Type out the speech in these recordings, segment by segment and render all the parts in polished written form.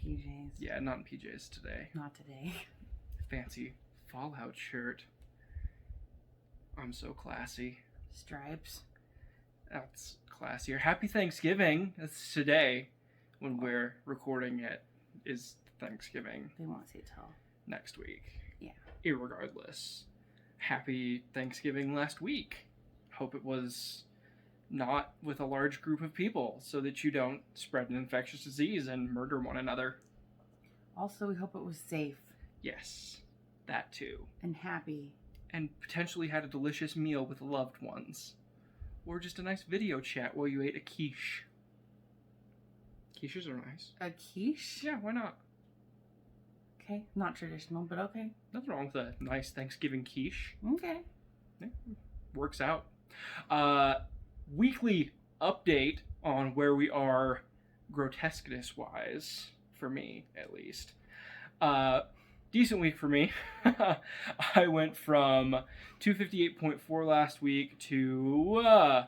PJs. Yeah, not in PJs today. Not today. Fancy Fallout shirt. I'm so classy. Stripes. That's classier. Happy Thanksgiving. That's today when we're recording it is Thanksgiving. They won't see it till next week. Yeah. Irregardless. Happy Thanksgiving last week. Hope it was not with a large group of people so that you don't spread an infectious disease and murder one another. Also, we hope it was safe. Yes, that too. And happy. And potentially had a delicious meal with loved ones. Or just a nice video chat while you ate a quiche. Quiches are nice. A quiche? Yeah, why not? Okay, not traditional, but okay. Nothing wrong with a nice Thanksgiving quiche. Okay. Yeah, works out. Weekly update on where we are grotesqueness-wise, for me, at least. Decent week for me. I went from 258.4 last week to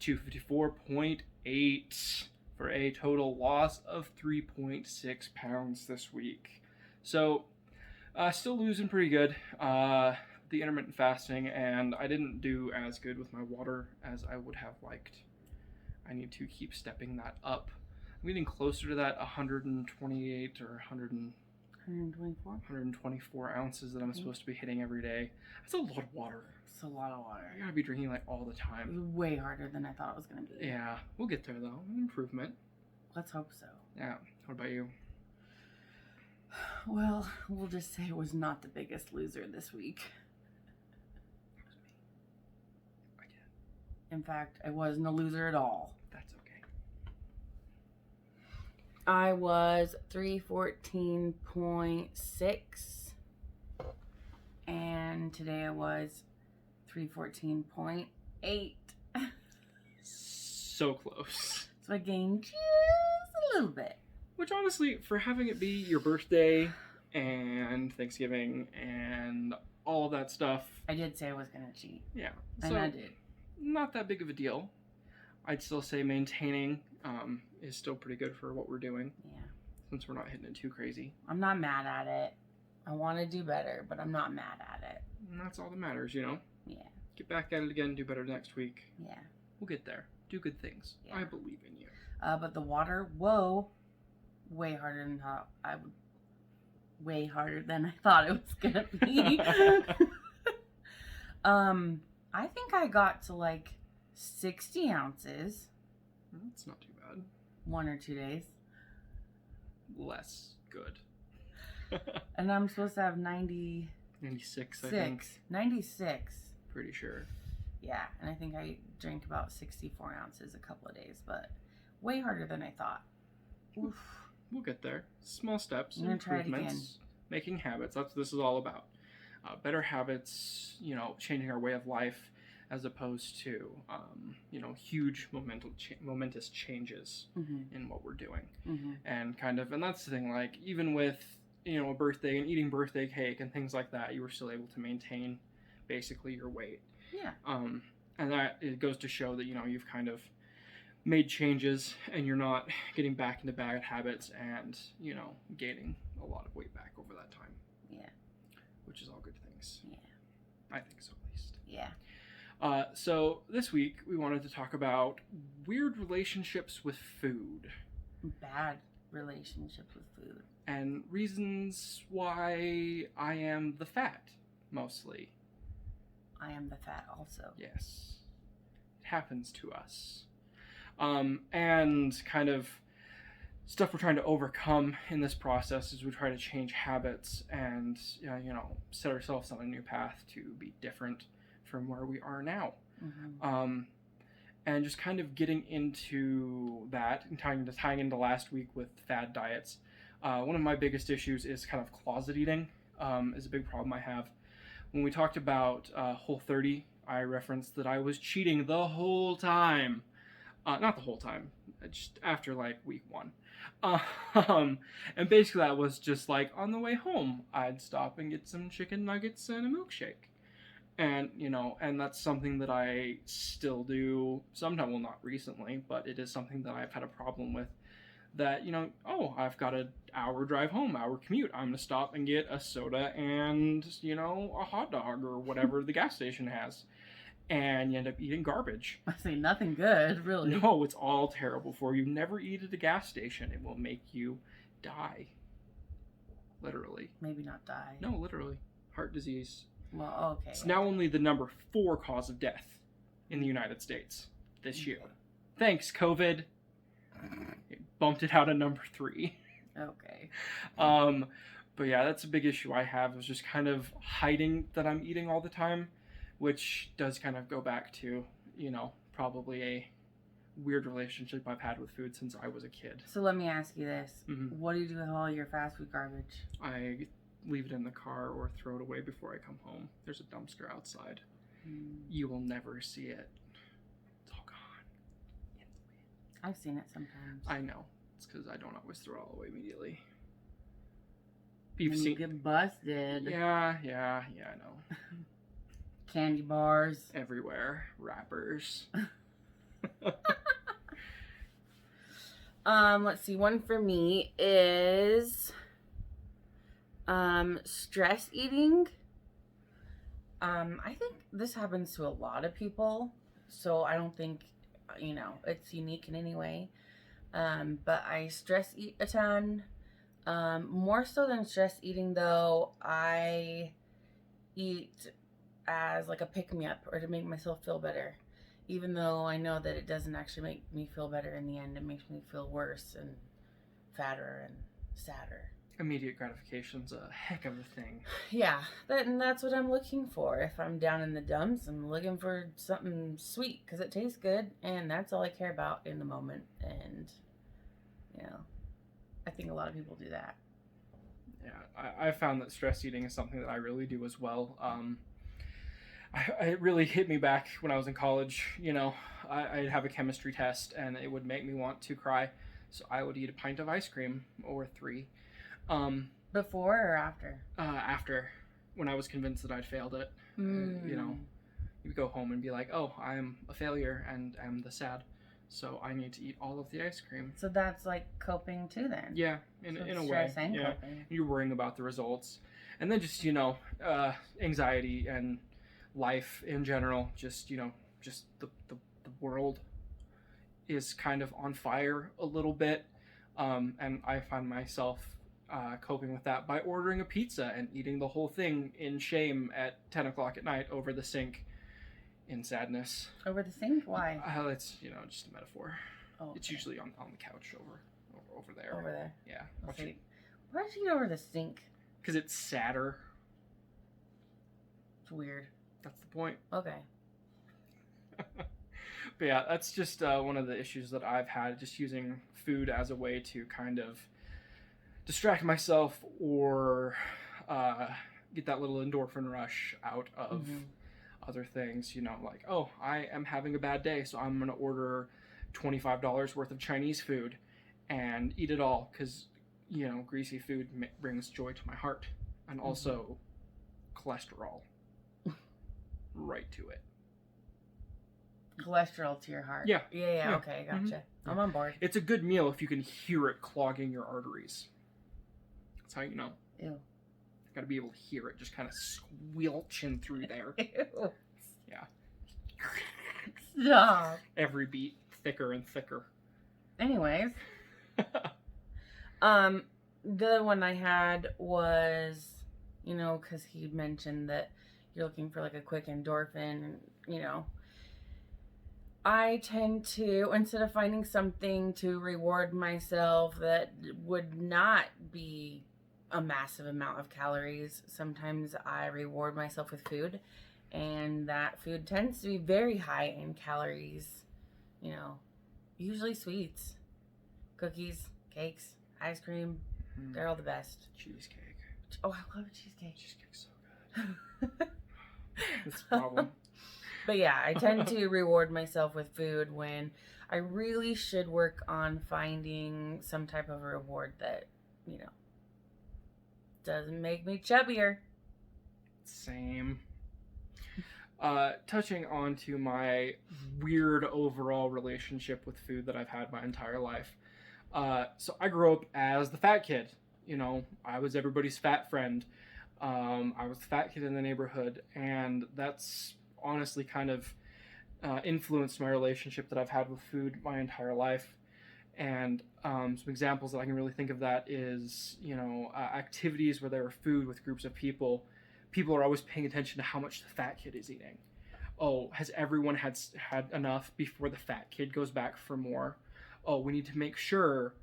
254.8 for a total loss of 3.6 pounds this week. So, still losing pretty good. The intermittent fasting, and I didn't do as good with my water as I would have liked. I need to keep stepping that up. I'm getting closer to that 128 or 124 ounces that I'm supposed to be hitting every day. That's a lot of water. It's a lot of water. I gotta be drinking like all the It time. was way harder than I thought it was going to be. Yeah, we'll get there though. An improvement. Let's hope so. Yeah. What about you? Well, we'll just say it was not the biggest loser this week. In fact, I wasn't a loser at all. That's okay. I was 314.6, and today I was 314.8. So close. So I gained just a little bit. Which honestly, for having it be your birthday and Thanksgiving and all of that stuff. I did say I was going to cheat. Yeah. And So, I did. not that big of a deal. I'd still say maintaining is still pretty good for what we're doing. Yeah. Since we're not hitting it too crazy. I'm not mad at it. I want to do better, but I'm not mad at it. And that's all that matters, you know? Yeah. Get back at it again, do better next week. Yeah. We'll get there. Do good things. Yeah. I believe in you. But the water, whoa, way harder than I would. Way harder than I thought it was gonna be. I think I got to like 60 ounces. That's not too bad. 1 or 2 days. Less good. And I'm supposed to have 96. 96, I think. 96. Pretty sure. Yeah, and I think I drank about 64 ounces a couple of days, but way harder than I thought. Oof. We'll get there. Small steps, I'm gonna try it improvements, making habits. That's what this is all about. Better habits, you know, changing our way of life as opposed to, you know, huge momentous changes in what we're doing. And kind of, and that's the thing, like, even with, you know, a birthday and eating birthday cake and things like that, you were still able to maintain basically your weight. Yeah. And that, it goes to show that, you know, you've kind of made changes and you're not getting back into bad habits and, you know, gaining a lot of weight back over that time. Yeah. Which is all good things. Yeah. I think so, at least. Yeah. So this week we wanted to talk about weird relationships with food. Bad relationships with food. And reasons why I am the fat, mostly. I am the fat also. Yes. It happens to us. And kind of stuff we're trying to overcome in this process as we try to change habits and, you know, set ourselves on a new path to be different from where we are now. And just kind of getting into that and tying into last week with fad diets. One of my biggest issues is kind of closet eating, is a big problem I have. When we talked about Whole30, I referenced that I was cheating the whole time. Not the whole time, just after like week 1. And basically that was just like on the way home, I'd stop and get some chicken nuggets and a milkshake. And, you know, and that's something that I still do sometimes, well, not recently, but it is something that I've had a problem with that, oh, I've got an hour drive home, hour commute. I'm going to stop and get a soda and, a hot dog or whatever the gas station has. And you end up eating garbage. I say nothing good, really. No, it's all terrible for you. Never eat at a gas station. It will make you die. Literally. Maybe not die. No, literally. Heart disease. Well, okay. It's now only the number 4 cause of death in the United States this year. Thanks, COVID. It bumped it out to number 3. Okay. But yeah, that's a big issue I have, is just kind of hiding that I'm eating all the time, which does kind of go back to, probably a weird relationship I've had with food since I was a kid. So let me ask you this. Mm-hmm. What do you do with all your fast food garbage? I leave it in the car or throw it away before I come home. There's a dumpster outside. You will never see it. It's all gone. I've seen it sometimes. I know. It's because I don't always throw it all away immediately. You get busted. Yeah, I know. Candy bars. Everywhere. Wrappers. Let's see. One for me is stress eating. I think this happens to a lot of people, so I don't think it's unique in any way. But I stress eat a ton. More so than stress eating, though, I eat as like a pick-me-up or to make myself feel better. Even though I know that it doesn't actually make me feel better in the end. It makes me feel worse and fatter and sadder. Immediate gratification's a heck of a thing. Yeah, that's what I'm looking for. If I'm down in the dumps, I'm looking for something sweet because it tastes good, and that's all I care about in the moment. And, I think a lot of people do that. Yeah, I found that stress eating is something that I really do as well. It really hit me back when I was in college. I'd have a chemistry test, and it would make me want to cry. So I would eat a pint of ice cream or 3. Before or after? After, when I was convinced that I'd failed it. You'd go home and be like, oh, I'm a failure and I'm the sad. So I need to eat all of the ice cream. So that's like coping too then? Yeah, in a way. And yeah. Coping. You're worrying about the results. And then just, anxiety and life in general, just the world is kind of on fire a little bit. And I find myself coping with that by ordering a pizza and eating the whole thing in shame at 10 o'clock at night over the sink in sadness. Over the sink? Why? It's, just a metaphor. Oh, okay. It's usually on the couch over there. Over there? Yeah. Okay. Why did you get over the sink? Because it's sadder. It's weird. That's the point. Okay. But yeah, that's just one of the issues that I've had, just using food as a way to kind of distract myself or get that little endorphin rush out of other things, like, oh, I am having a bad day, so I'm going to order $25 worth of Chinese food and eat it all because, greasy food brings joy to my heart and also cholesterol right to it. Cholesterol to your heart. Yeah. Yeah. Okay, gotcha. I'm on board. It's a good meal if you can hear it clogging your arteries. That's how you know. Ew. Got to be able to hear it just kind of squelching through there. Ew. Yeah. Stop. Every beat thicker and thicker. Anyways. The other one I had was, because he mentioned that you're looking for like a quick endorphin, I tend to, instead of finding something to reward myself that would not be a massive amount of calories, sometimes I reward myself with food, and that food tends to be very high in calories, usually sweets, cookies, cakes, ice cream, they're all the best. Cheesecake. Oh, I love a cheesecake. Cheesecake's so good. That's the problem. But yeah, I tend to reward myself with food when I really should work on finding some type of reward that, doesn't make me chubbier. Same. Touching on to my weird overall relationship with food that I've had my entire life. So I grew up as the fat kid. I was everybody's fat friend. I was the fat kid in the neighborhood, and that's honestly kind of influenced my relationship that I've had with food my entire life. And some examples that I can really think of that is, activities where there are food with groups of people. People are always paying attention to how much the fat kid is eating. Oh, has everyone had enough before the fat kid goes back for more? Oh, we need to make sure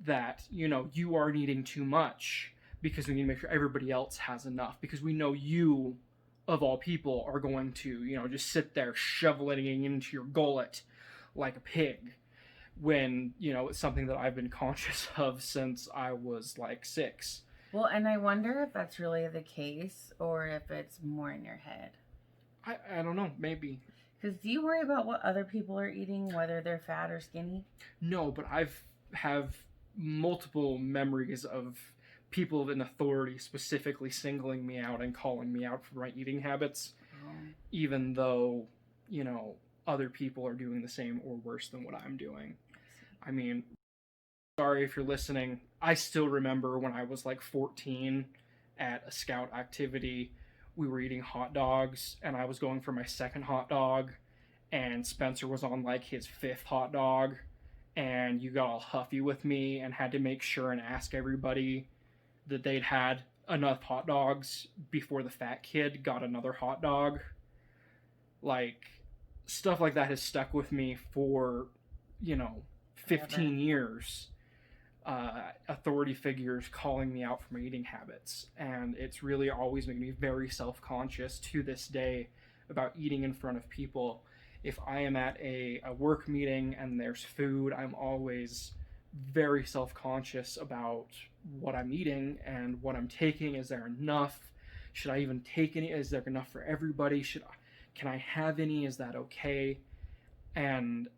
that, you aren't eating too much because we need to make sure everybody else has enough because we know you, of all people, are going to, just sit there shoveling into your gullet like a pig when, it's something that I've been conscious of since I was like 6. Well, and I wonder if that's really the case or if it's more in your head. I don't know, maybe. Because do you worry about what other people are eating, whether they're fat or skinny? No, but have multiple memories of people in authority specifically singling me out and calling me out for my eating habits, even though, other people are doing the same or worse than what I'm doing. I mean, sorry if you're listening. I still remember when I was like 14 at a scout activity, we were eating hot dogs and I was going for my second hot dog and Spencer was on like his 5th hot dog and you got all huffy with me and had to make sure and ask everybody that they'd had enough hot dogs before the fat kid got another hot dog. Like, stuff like that has stuck with me for, 15 years. Authority figures calling me out for my eating habits, and it's really always made me very self-conscious to this day about eating in front of people. If I am at a work meeting and there's food, I'm always very self-conscious about what I'm eating and what I'm taking. Is there enough? Should I even take any? Is there enough for everybody? Can I have any? Is that okay? And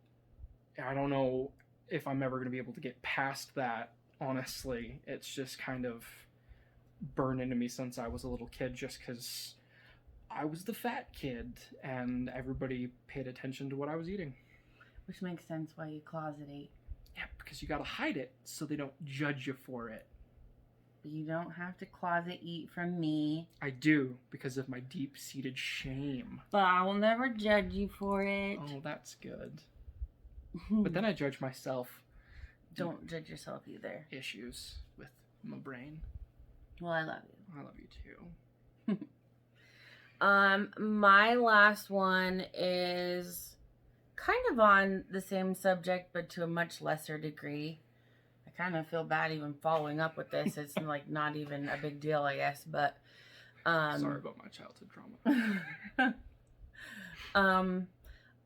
I don't know if I'm ever going to be able to get past that, honestly. It's just kind of burned into me since I was a little kid, just because I was the fat kid and everybody paid attention to what I was eating. Which makes sense why you closet eat. Yeah, because you gotta hide it so they don't judge you for it. But you don't have to closet eat from me. I do, because of my deep-seated shame. But I will never judge you for it. Oh, that's good. But then I judge myself. Don't judge yourself either. Issues with my brain. Well, I love you. I love you too. My last one is kind of on the same subject, but to a much lesser degree. I kind of feel bad even following up with this. It's like not even a big deal, I guess, but sorry about my childhood trauma.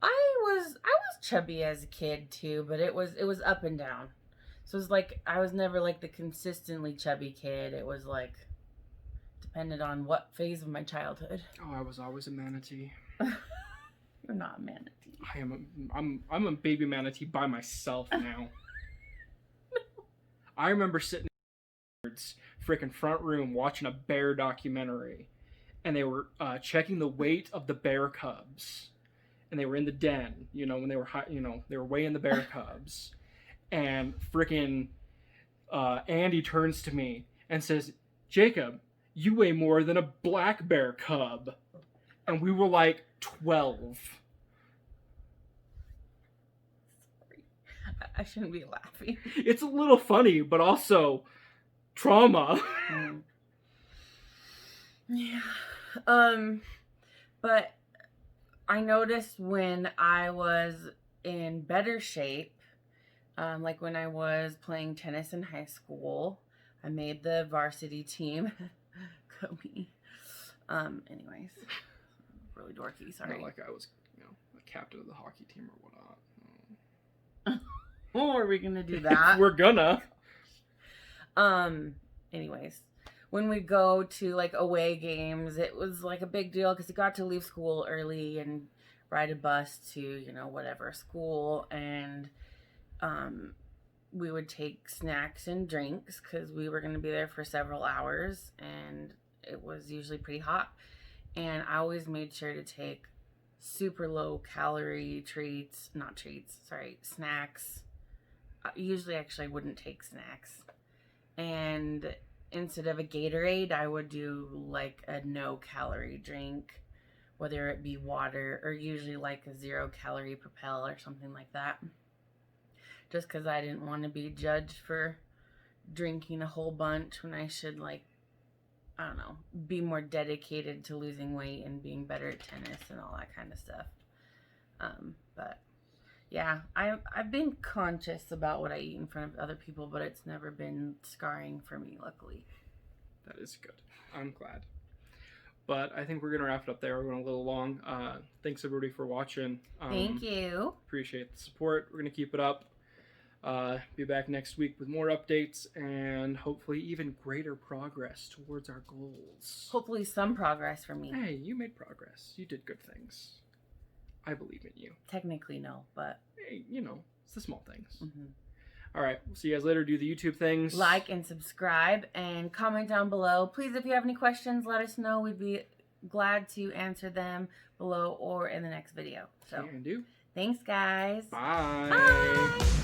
I was chubby as a kid too, but it was up and down. So it was like I was never like the consistently chubby kid. It was like depended on what phase of my childhood. Oh, I was always a manatee. You're not a manatee. I'm a baby manatee by myself now. I remember sitting in the freaking front room watching a bear documentary, and they were checking the weight of the bear cubs. And they were in the den, when they were they were weighing the bear cubs. And freaking Andy turns to me and says, "Jacob, you weigh more than a black bear cub." And we were like 12. Sorry. I shouldn't be laughing. It's a little funny, but also trauma. Yeah. But I noticed when I was in better shape, like when I was playing tennis in high school, I made the varsity team. Go me. Anyways, really dorky. Sorry. Not like I was, a captain of the hockey team or whatnot. Oh, are we gonna do that? We're gonna. Anyways. When we go to like away games, it was like a big deal because you got to leave school early and ride a bus to, whatever school. And we would take snacks and drinks because we were going to be there for several hours. And it was usually pretty hot. And I always made sure to take super low calorie snacks. usually actually I wouldn't take snacks. And instead of a Gatorade, I would do like a no calorie drink, whether it be water or usually like a 0-calorie Propel or something like that. Just because I didn't want to be judged for drinking a whole bunch when I should, like, I don't know, be more dedicated to losing weight and being better at tennis and all that kind of stuff. But yeah, I've been conscious about what I eat in front of other people, but it's never been scarring for me, luckily. That is good. I'm glad. But I think we're going to wrap it up there. We're going a little long. Thanks, everybody, for watching. Thank you. Appreciate the support. We're going to keep it up. Be back next week with more updates and hopefully even greater progress towards our goals. Hopefully some progress for me. Hey, you made progress. You did good things. I believe in you. Technically, no, but... Hey, you know, it's the small things. Mm-hmm. All right, we'll see you guys later. Do the YouTube things. Like and subscribe and comment down below. Please, if you have any questions, let us know. We'd be glad to answer them below or in the next video. So, do. Thanks, guys. Bye. Bye.